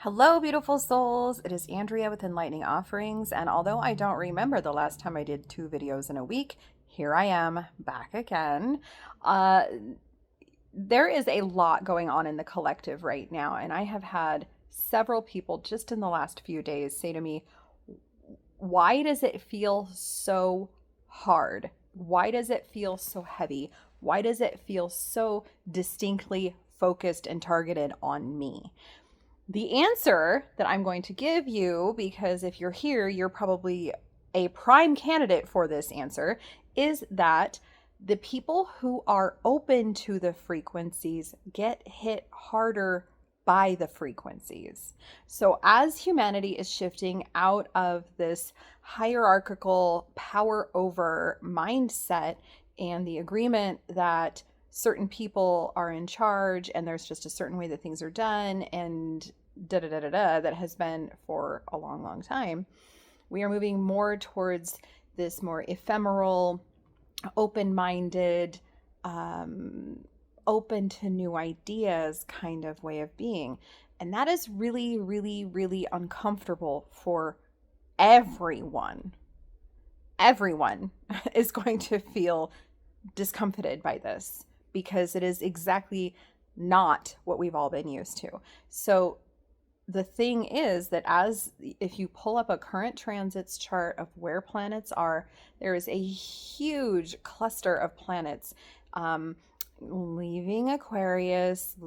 Hello, beautiful souls. It is Andrea with Enlightening Offerings. And although I don't remember the last time I did 2 videos in a week, here I am back again. Uh, there is a lot going on in the collective right now. And I have had several people just in the last few days say to me, why does it feel so hard? Why does it feel so heavy? Why does it feel so distinctly focused and targeted on me? The answer that I'm going to give you, because if you're here, you're probably a prime candidate for this answer, is that the people who are open to the frequencies get hit harder by the frequencies. So, as humanity is shifting out of this hierarchical power over mindset and the agreement that certain people are in charge and there's just a certain way that things are done and da da da da da that has been for a long, long time, we are moving more towards this more ephemeral, open minded, open to new ideas kind of way of being. And that is really, really, really uncomfortable for everyone. Everyone is going to feel discomfited by this because it is exactly not what we've all been used to. So the thing is that if you pull up a current transits chart of where planets are, there is a huge cluster of planets leaving Aquarius.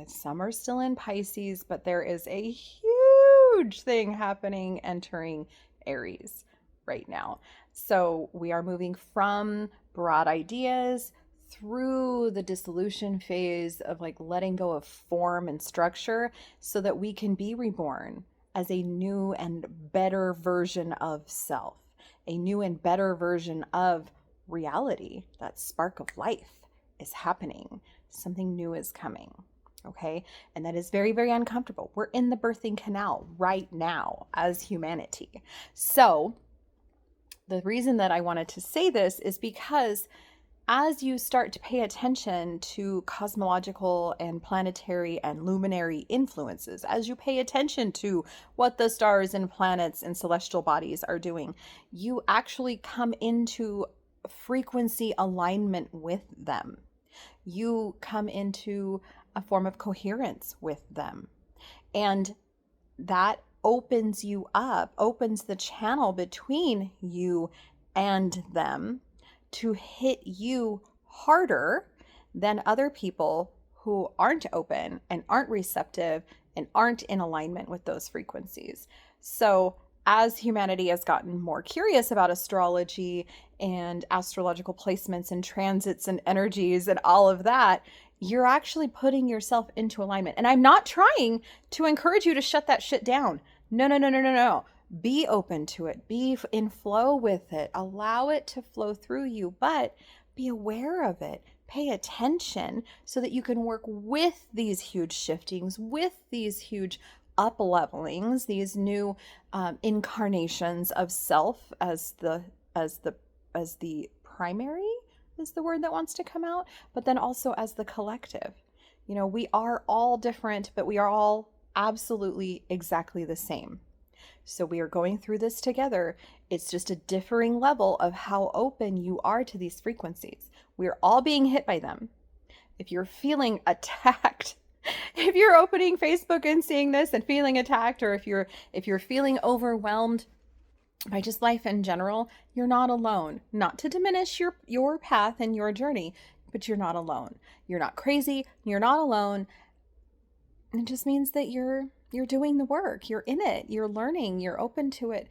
Some are still in Pisces, but there is a huge thing happening entering Aries right now. So we are moving from broad ideas through the dissolution phase of like letting go of form and structure so that we can be reborn as a new and better version of self, a new and better version of reality. That spark of life is happening. Something new is coming. Okay. And that is very, very uncomfortable. We're in the birthing canal right now as humanity. So the reason that I wanted to say this is because as you start to pay attention to cosmological and planetary and luminary influences, as you pay attention to what the stars and planets and celestial bodies are doing, you actually come into frequency alignment with them. You come into a form of coherence with them. And that opens you up, opens the channel between you and them to hit you harder than other people who aren't open and aren't receptive and aren't in alignment with those frequencies. So, as humanity has gotten more curious about astrology and astrological placements and transits and energies and all of that, you're actually putting yourself into alignment. And I'm not trying to encourage you to shut that shit down. No, no, no, no, no, no. Be open to it. Be in flow with it. Allow it to flow through you, but be aware of it. Pay attention so that you can work with these huge shiftings, with these huge up levelings, these new incarnations of self as the primary is the word that wants to come out, but then also as the collective. You know, we are all different, but we are all absolutely exactly the same. So we are going through this together. It's just a differing level of how open you are to these frequencies. We're all being hit by them. If you're feeling attacked, if you're opening Facebook and seeing this and feeling attacked, or if you're feeling overwhelmed by just life in general, you're not alone. Not to diminish your path and your journey, but you're not alone. You're not crazy, you're not alone. It just means that you're doing the work. You're in it. You're learning. You're open to it.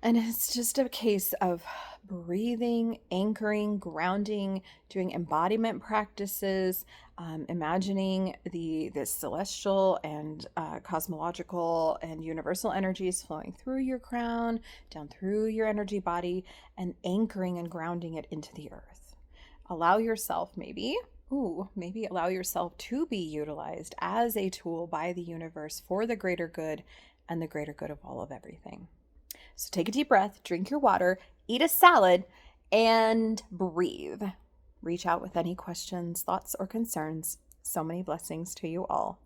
And it's just a case of breathing, anchoring, grounding, doing embodiment practices, imagining the celestial and cosmological and universal energies flowing through your crown, down through your energy body, and anchoring and grounding it into the earth. Allow yourself maybe allow yourself to be utilized as a tool by the universe for the greater good and the greater good of all of everything. So take a deep breath, drink your water, eat a salad, and breathe. Reach out with any questions, thoughts, or concerns. So many blessings to you all.